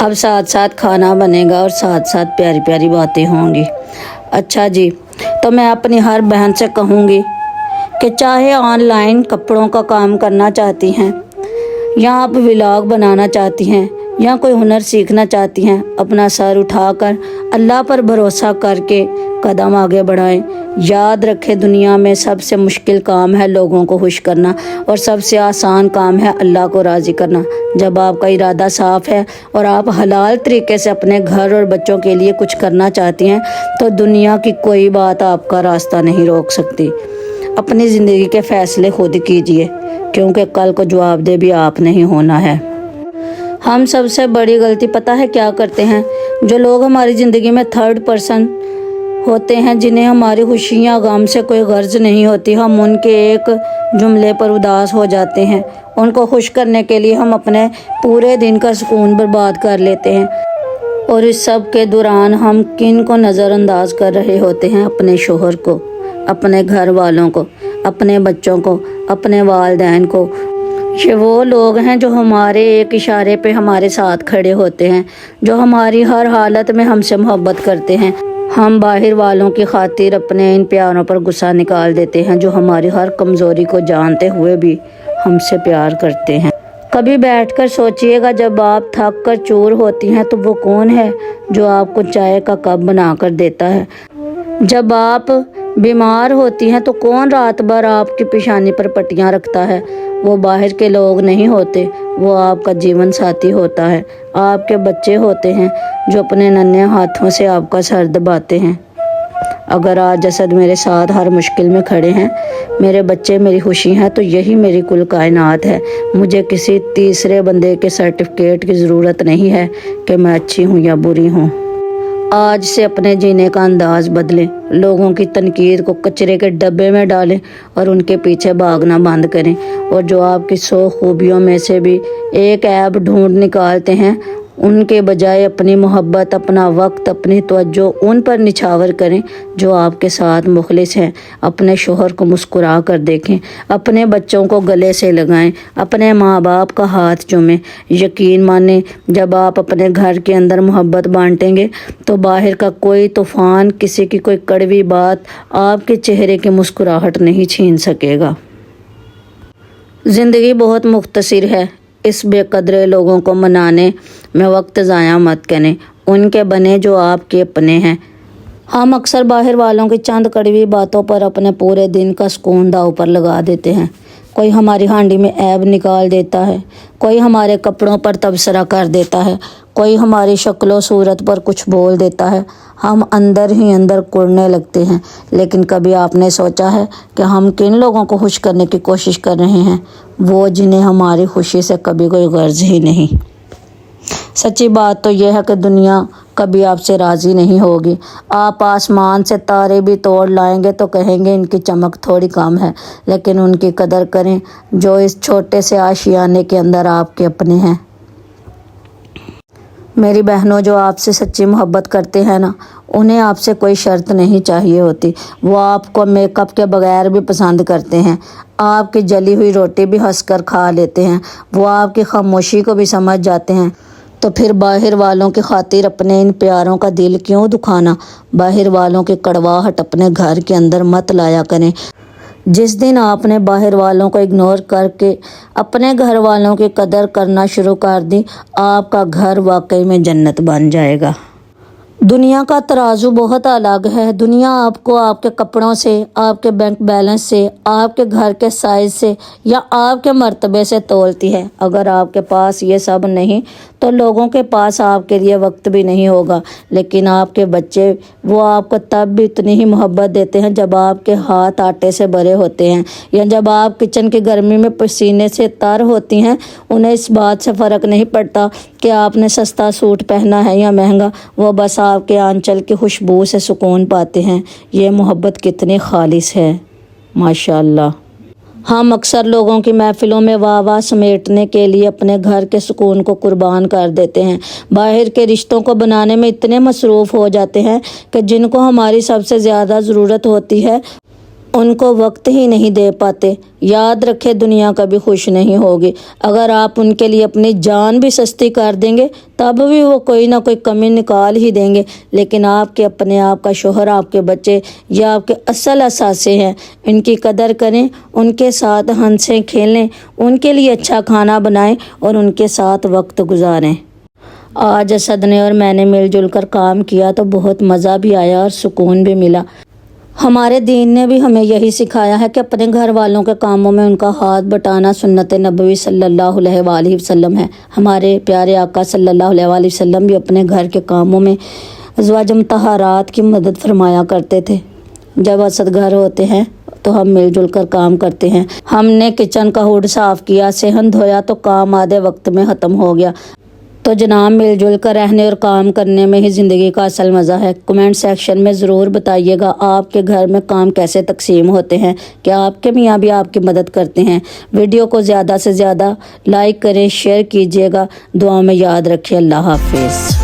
اب ساتھ ساتھ کھانا بنے گا اور ساتھ ساتھ پیاری پیاری باتیں ہوں گی۔ اچھا جی، تو میں اپنی ہر بہن سے کہوں گی کہ چاہے آن لائن کپڑوں کا کام کرنا چاہتی ہیں، یا آپ ولاگ بنانا چاہتی ہیں، یا کوئی ہنر سیکھنا چاہتی ہیں، اپنا سر اٹھا کر اللہ پر بھروسہ کر کے قدم آگے بڑھائیں۔ یاد رکھیں، دنیا میں سب سے مشکل کام ہے لوگوں کو خوش کرنا، اور سب سے آسان کام ہے اللہ کو راضی کرنا۔ جب آپ کا ارادہ صاف ہے اور آپ حلال طریقے سے اپنے گھر اور بچوں کے لیے کچھ کرنا چاہتی ہیں، تو دنیا کی کوئی بات آپ کا راستہ نہیں روک سکتی۔ اپنی زندگی کے فیصلے خود کیجیے، کیونکہ کل کو جواب دہ بھی آپ نہیں ہونا ہے۔ ہم سب سے بڑی غلطی پتہ ہے کیا کرتے ہیں؟ جو لوگ ہماری زندگی میں تھرڈ پرسن ہوتے ہیں، جنہیں ہماری خوشی یا غم سے کوئی غرض نہیں ہوتی، ہم ان کے ایک جملے پر اداس ہو جاتے ہیں۔ ان کو خوش کرنے کے لیے ہم اپنے پورے دن کا سکون برباد کر لیتے ہیں، اور اس سب کے دوران ہم کن کو نظر انداز کر رہے ہوتے ہیں؟ اپنے شوہر کو، اپنے گھر والوں کو، اپنے بچوں کو، اپنے والدین کو۔ یہ وہ لوگ ہیں جو ہمارے ایک اشارے پہ ہمارے ساتھ کھڑے ہوتے ہیں، جو ہماری ہر حالت میں ہم سے محبت کرتے ہیں۔ ہم باہر والوں کی خاطر اپنے ان پیاروں پر غصہ نکال دیتے ہیں، جو ہماری ہر کمزوری کو جانتے ہوئے بھی ہم سے پیار کرتے ہیں۔ کبھی بیٹھ کر سوچئے گا، جب آپ تھک کر چور ہوتی ہیں تو وہ کون ہے جو آپ کو چائے کا کپ بنا کر دیتا ہے؟ جب آپ بیمار ہوتی ہیں تو کون رات بھر آپ کی پیشانی پر پٹیاں رکھتا ہے؟ وہ باہر کے لوگ نہیں ہوتے، وہ آپ کا جیون ساتھی ہوتا ہے۔ آپ کے بچے ہوتے ہیں جو اپنے ننھے ہاتھوں سے آپ کا سر دباتے ہیں۔ اگر آج جسد میرے ساتھ ہر مشکل میں کھڑے ہیں، میرے بچے میری خوشی ہیں، تو یہی میری کل کائنات ہے۔ مجھے کسی تیسرے بندے کے سرٹیفکیٹ کی ضرورت نہیں ہے کہ میں اچھی ہوں یا بری ہوں۔ آج سے اپنے جینے کا انداز بدلیں، لوگوں کی تنقید کو کچرے کے ڈبے میں ڈالیں اور ان کے پیچھے بھاگنا بند کریں، اور جو آپ کی 100 خوبیوں میں سے بھی ایک عیب ڈھونڈ نکالتے ہیں، ان کے بجائے اپنی محبت، اپنا وقت، اپنی توجہ ان پر نچھاور کریں جو آپ کے ساتھ مخلص ہیں۔ اپنے شوہر کو مسکرا کر دیکھیں، اپنے بچوں کو گلے سے لگائیں، اپنے ماں باپ کا ہاتھ چومیں۔ یقین مانیں، جب آپ اپنے گھر کے اندر محبت بانٹیں گے تو باہر کا کوئی طوفان، کسی کی کوئی کڑوی بات آپ کے چہرے کی مسکراہٹ نہیں چھین سکے گا۔ زندگی بہت مختصر ہے، اس بے قدرے لوگوں کو منانے میں وقت ضائع مت کریں، ان کے بنے جو آپ کے اپنے ہیں۔ ہم اکثر باہر والوں کی چند کڑوی باتوں پر اپنے پورے دن کا سکون داؤ پر لگا دیتے ہیں۔ کوئی ہماری ہانڈی میں عیب نکال دیتا ہے، کوئی ہمارے کپڑوں پر تبصرہ کر دیتا ہے، کوئی ہماری شکل و صورت پر کچھ بول دیتا ہے۔ ہم اندر ہی اندر کڑنے لگتے ہیں، لیکن کبھی آپ نے سوچا ہے کہ ہم کن لوگوں کو خوش کرنے کی کوشش کر رہے ہیں؟ وہ جنہیں ہماری خوشی سے کبھی کوئی غرض ہی نہیں۔ سچی بات تو یہ ہے کہ دنیا کبھی آپ سے راضی نہیں ہوگی۔ آپ آسمان سے تارے بھی توڑ لائیں گے تو کہیں گے ان کی چمک تھوڑی کم ہے، لیکن ان کی قدر کریں جو اس چھوٹے سے آشیانے کے اندر آپ کے اپنے ہیں۔ میری بہنوں، جو آپ سے سچی محبت کرتے ہیں نا، انہیں آپ سے کوئی شرط نہیں چاہیے ہوتی۔ وہ آپ کو میک اپ کے بغیر بھی پسند کرتے ہیں، آپ کی جلی ہوئی روٹی بھی ہنس کر کھا لیتے ہیں، وہ آپ کی خاموشی کو بھی سمجھ جاتے ہیں۔ تو پھر باہر والوں کی خاطر اپنے ان پیاروں کا دل کیوں دکھانا؟ باہر والوں کی کڑواہٹ اپنے گھر کے اندر مت لایا کریں۔ جس دن آپ نے باہر والوں کو اگنور کر کے اپنے گھر والوں کی قدر کرنا شروع کر دی، آپ کا گھر واقعی میں جنت بن جائے گا۔ دنیا کا ترازو بہت الگ ہے۔ دنیا آپ کو آپ کے کپڑوں سے، آپ کے بینک بیلنس سے، آپ کے گھر کے سائز سے یا آپ کے مرتبے سے تولتی ہے۔ اگر آپ کے پاس یہ سب نہیں تو لوگوں کے پاس آپ کے لیے وقت بھی نہیں ہوگا۔ لیکن آپ کے بچے، وہ آپ کو تب بھی اتنی ہی محبت دیتے ہیں جب آپ کے ہاتھ آٹے سے بھرے ہوتے ہیں یا جب آپ کچن کی گرمی میں پسینے سے تر ہوتی ہیں۔ انہیں اس بات سے فرق نہیں پڑتا کہ آپ نے سستا سوٹ پہنا ہے یا مہنگا، وہ بس آپ کے آنچل کی خوشبو سے سکون پاتے ہیں۔ یہ محبت کتنی خالص ہے، ماشاءاللہ۔ ہم اکثر لوگوں کی محفلوں میں واہ واہ سمیٹنے کے لیے اپنے گھر کے سکون کو قربان کر دیتے ہیں۔ باہر کے رشتوں کو بنانے میں اتنے مصروف ہو جاتے ہیں کہ جن کو ہماری سب سے زیادہ ضرورت ہوتی ہے ان کو وقت ہی نہیں دے پاتے۔ یاد رکھے دنیا کبھی خوش نہیں ہوگی۔ اگر آپ ان کے لیے اپنی جان بھی سستی کر دیں گے تب بھی وہ کوئی نہ کوئی کمی نکال ہی دیں گے، لیکن آپ کے اپنے آپ کا شوہر، آپ کے بچے یہ آپ کے اصل اثاثے ہیں۔ ان کی قدر کریں، ان کے ساتھ ہنسیں کھیلیں، ان کے لیے اچھا کھانا بنائیں اور ان کے ساتھ وقت گزاریں۔ آج اسد نے اور میں نے مل جل کر کام کیا تو بہت مزہ بھی آیا اور سکون بھی ملا۔ ہمارے دین نے بھی ہمیں یہی سکھایا ہے کہ اپنے گھر والوں کے کاموں میں ان کا ہاتھ بٹانا سنت نبوی صلی اللہ علیہ وآلہ وسلم ہے۔ ہمارے پیارے آقا صلی اللہ علیہ وآلہ وسلم بھی اپنے گھر کے کاموں میں ازواج مطہرات کی مدد فرمایا کرتے تھے۔ جب اسد گھر ہوتے ہیں تو ہم مل جل کر کام کرتے ہیں۔ ہم نے کچن کا ہوڈ صاف کیا، صحن دھویا تو کام آدھے وقت میں ختم ہو گیا۔ تو جناب مل جل کر رہنے اور کام کرنے میں ہی زندگی کا اصل مزہ ہے۔ کمنٹ سیکشن میں ضرور بتائیے گا آپ کے گھر میں کام کیسے تقسیم ہوتے ہیں، کیا آپ کے میاں بھی آپ کی مدد کرتے ہیں؟ ویڈیو کو زیادہ سے زیادہ لائک کریں، شیئر کیجیے گا، دعا میں یاد رکھیں۔ اللہ حافظ۔